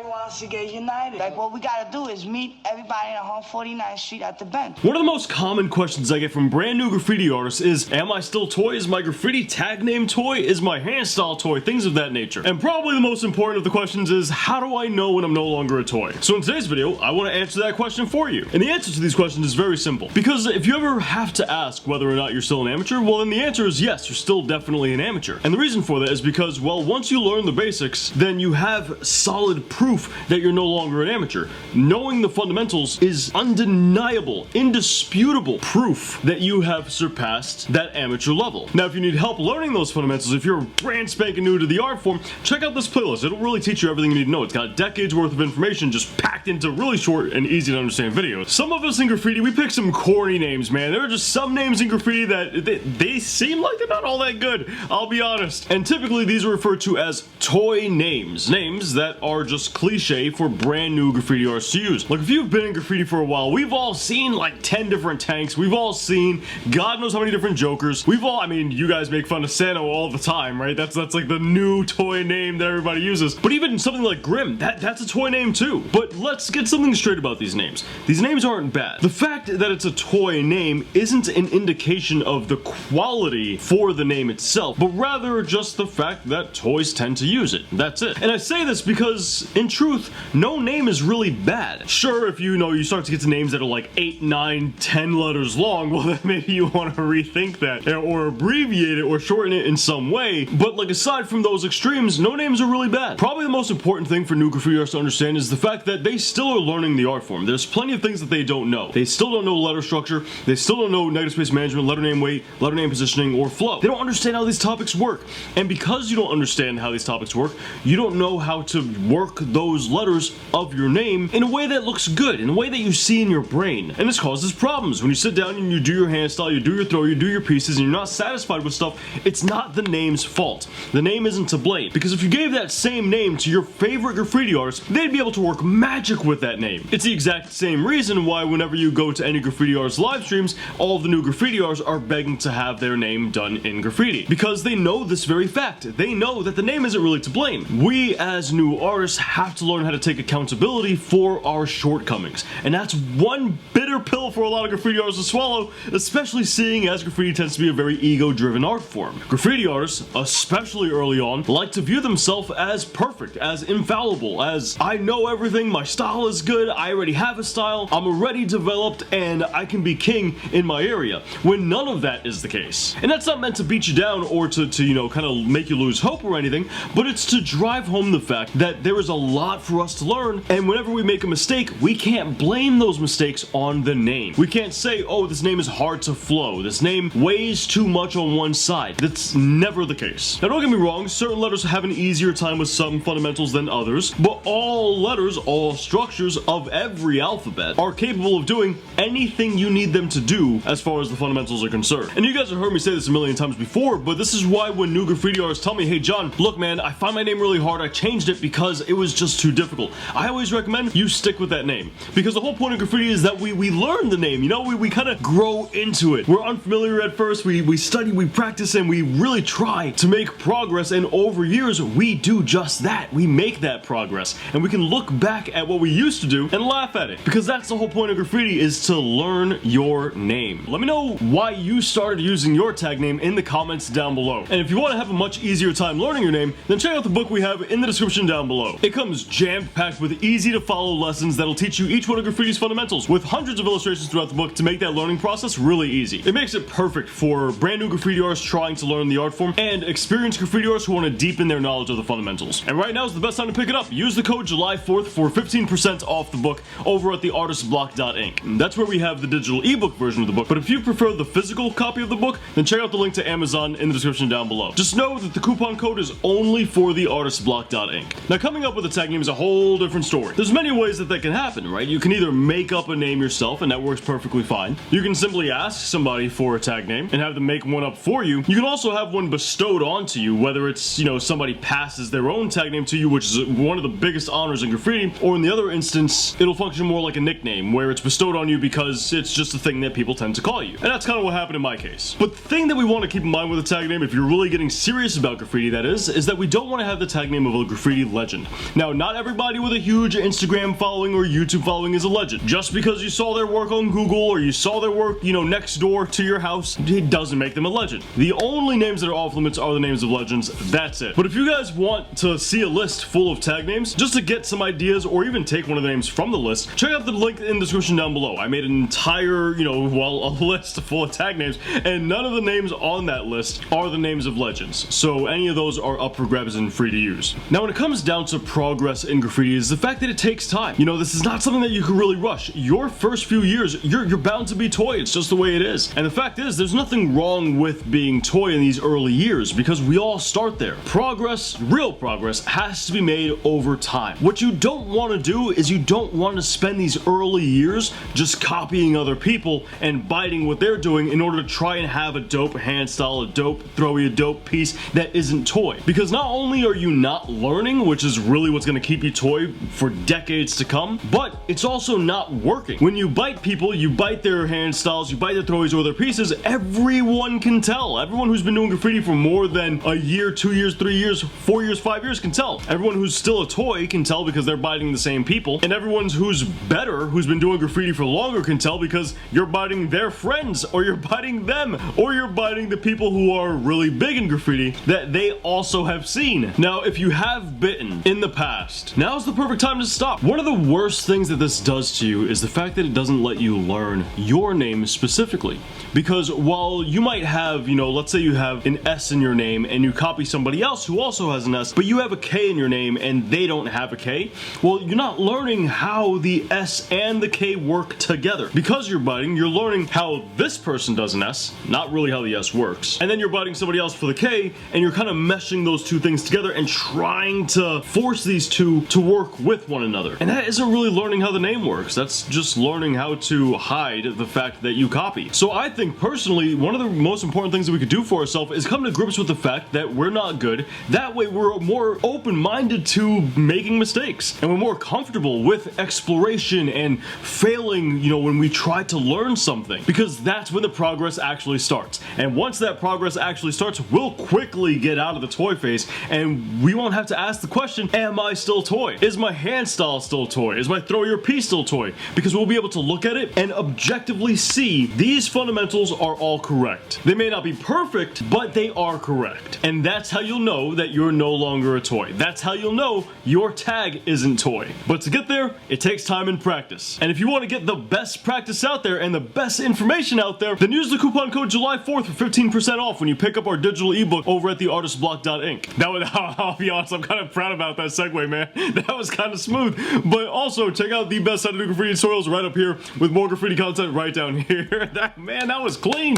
everybody wants to get united. Like, what we gotta do is meet everybody on 149th Street at the bench. One of the most common questions I get from brand new graffiti artists is, am I still Toy? Is my graffiti tag name Toy? Is my handstyle Toy? Things of that nature. And probably the most important of the questions is, how do I know when I'm no longer a Toy? So in today's video, I want to answer that question for you. And the answer to these questions is very simple. Because if you ever have to ask whether or not you're still an amateur, well then the answer is yes, you're still definitely an amateur. And the reason for that is because, well, once you learn the basics, then you have solid proof that you're no longer an amateur. Knowing the fundamentals is undeniable, indisputable proof that you have surpassed that amateur level. Now, if you need help learning those fundamentals, if you're brand spanking new to the art form, check out this playlist. It'll really teach you everything you need to know. It's got decades worth of information just packed into really short and easy to understand videos. Some of us in graffiti, we pick some corny names, man. There are just some names in graffiti that they seem like they're not all that good, I'll be honest. And typically these are referred to as toy names. Names that are just cliche for brand new graffiti artists to use. Like, if you've been in graffiti for a while, we've all seen like 10 different tanks. We've all seen God knows how many different jokers. I mean, you guys make fun of Sano all the time, right? That's like the new toy name that everybody uses. But even something like Grim, that's a toy name too. But let's get something straight about these names. These names aren't bad. The fact that it's a toy name isn't an indication of the quality for the name itself, but rather just the fact that toys tend to use it. That's it. And I say this because, in truth, no name is really bad. Sure, if you start to get to names that are like 8, 9, 10 letters long, well then maybe you want to rethink that, or abbreviate it, or shorten it in some way. But like, aside from those extremes, no names are really bad. Probably the most important thing for new graffiti artists to understand is the fact that they still are learning the art form. There's plenty of things that they don't know. They still don't know letter structure, they still don't know negative space management, letter name weight, letter name positioning, or flow. They don't understand how these topics work. And because you don't understand how these topics work, you don't know how to work those letters of your name in a way that looks good, in a way that you see in your brain. And this causes problems. When you sit down and you do your hand style, you do your throw, you do your pieces, and you're not satisfied with stuff, it's not the name's fault. The name isn't to blame. Because if you gave that same name to your favorite graffiti artist, they'd be able to work magic with that name. It's the exact same reason why whenever you go to any graffiti artist live streams, all of the new graffiti artists are begging to have their name done in graffiti. Because they know this very fact. They know that the name isn't really to blame. We as new artists have to learn how to take accountability for our shortcomings. And that's one bitter pill for a lot of graffiti artists to swallow, especially seeing as graffiti tends to be a very ego-driven art form. Graffiti artists, especially early on, like to view themselves as perfect, as infallible, as I know everything, my style is good, I already have a style, I'm already developed, and I can be king in my area, when none of that is the case. And that's not meant to beat you down or to kind of make you lose hope or anything, but it's to drive home the fact that there is a lot for us to learn, and whenever we make a mistake, we can't blame those mistakes on the name. We can't say, oh, this name is hard to flow, this name weighs too much on one side. That's never the case. Now don't get me wrong, certain letters have an easier time with some fundamentals than others, but all letters, all structures of every alphabet are capable of doing anything you need them to do as far as the fundamentals are concerned. And you guys have heard me say this a million times before, but this is why when new graffiti artists tell me, hey John, look man, I find my name really hard, I changed it because it was just too difficult. I always recommend you stick with that name. Because the whole point of graffiti is that we learn the name, we kind of grow into it. We're unfamiliar at first, we study, we practice, and we really try to make progress, and over years, we do just that. We make that progress, and we can look back at what we used to do and laugh at it. Because that's the whole point of graffiti, is to learn your name. Let me know why you started using your tag name in the comments down below. And if you want to have a much easier time learning your name, then check out the book we have in the description down below. It comes jam-packed with easy to follow lessons that'll teach you each one of graffiti's fundamentals, with hundreds of illustrations throughout the book to make that learning process really easy. It makes it perfect for brand new graffiti artists trying to learn the art form, and experienced graffiti artists who want to deepen their knowledge of the fundamentals. And right now is the best time to pick it up. Use the code July 4th for 15% off the book over at theartistblock.inc. That's where we have the digital ebook version of the book, but if you prefer the physical copy of the book, then check out the link to Amazon in the description down below. Just know that the coupon code is only for theartistblock.inc. Now, coming up with a tag name is a whole different story. There's many ways that can happen, right? You can either make up a name yourself, yourself, and that works perfectly fine. You can simply ask somebody for a tag name and have them make one up for you. You can also have one bestowed onto you, whether it's, you know, somebody passes their own tag name to you, which is one of the biggest honors in graffiti, or in the other instance, it'll function more like a nickname, where it's bestowed on you because it's just a thing that people tend to call you. And that's kind of what happened in my case. But the thing that we want to keep in mind with a tag name, if you're really getting serious about graffiti, that is that we don't want to have the tag name of a graffiti legend. Now, not everybody with a huge Instagram following or YouTube following is a legend. Just because you saw their work on Google or you saw their work, you know, next door to your house, it doesn't make them a legend. The only names that are off limits are the names of legends. That's it. But if you guys want to see a list full of tag names, just to get some ideas or even take one of the names from the list, check out the link in the description down below. I made an entire, you know, well, a list full of tag names, and none of the names on that list are the names of legends. So any of those are up for grabs and free to use. Now, when it comes down to progress in graffiti, is the fact that it takes time. You know, this is not something that you can really rush. Your first few years, you're bound to be toy. It's just the way it is. And the fact is, there's nothing wrong with being toy in these early years because we all start there. Progress, real progress, has to be made over time. What you don't want to do is you don't want to spend these early years just copying other people and biting what they're doing in order to try and have a dope hand style, a dope throwy, a dope piece that isn't toy. Because not only are you not learning, which is really what's going to keep you toy for decades to come, but it's also not working. When you bite people, you bite their hand styles, you bite their throwies or their pieces, everyone can tell. Everyone who's been doing graffiti for more than a year, 2 years, 3 years, 4 years, 5 years can tell. Everyone who's still a toy can tell because they're biting the same people, and everyone who's better, who's been doing graffiti for longer, can tell because you're biting their friends, or you're biting them, or you're biting the people who are really big in graffiti that they also have seen. Now, if you have bitten in the past, now's the perfect time to stop. One of the worst things that this does to you is the fact that it doesn't let you learn your name specifically. Because while you might have, you know, let's say you have an S in your name and you copy somebody else who also has an S, but you have a K in your name and they don't have a K, well, you're not learning how the S and the K work together. Because you're biting, you're learning how this person does an S, not really how the S works. And then you're biting somebody else for the K, and you're kind of meshing those two things together and trying to force these two to work with one another. And that isn't really learning how the name works. That's just learning how to hide the fact that you copy. So I think personally, one of the most important things that we could do for ourselves is come to grips with the fact that we're not good. That way we're more open-minded to making mistakes, and we're more comfortable with exploration and failing, you know, when we try to learn something, because that's when the progress actually starts. And once that progress actually starts, we'll quickly get out of the toy phase, and we won't have to ask the question, am I still toy? Is my hand style still toy? Is my throw your piece still toy? Because we'll be able to look at it and objectively see these fundamentals are all correct. They may not be perfect, but they are correct. And that's how you'll know that you're no longer a toy. That's how you'll know your tag isn't toy. But to get there, it takes time and practice. And if you want to get the best practice out there and the best information out there, then use the coupon code July 4th for 15% off when you pick up our digital ebook over at theartistblock.inc. That was, I'll be honest, I'm kind of proud about that segue, man. That was kind of smooth. But also, check out the best side of the graffiti tutorials right up here with more graffiti content right down here. Man, that was clean.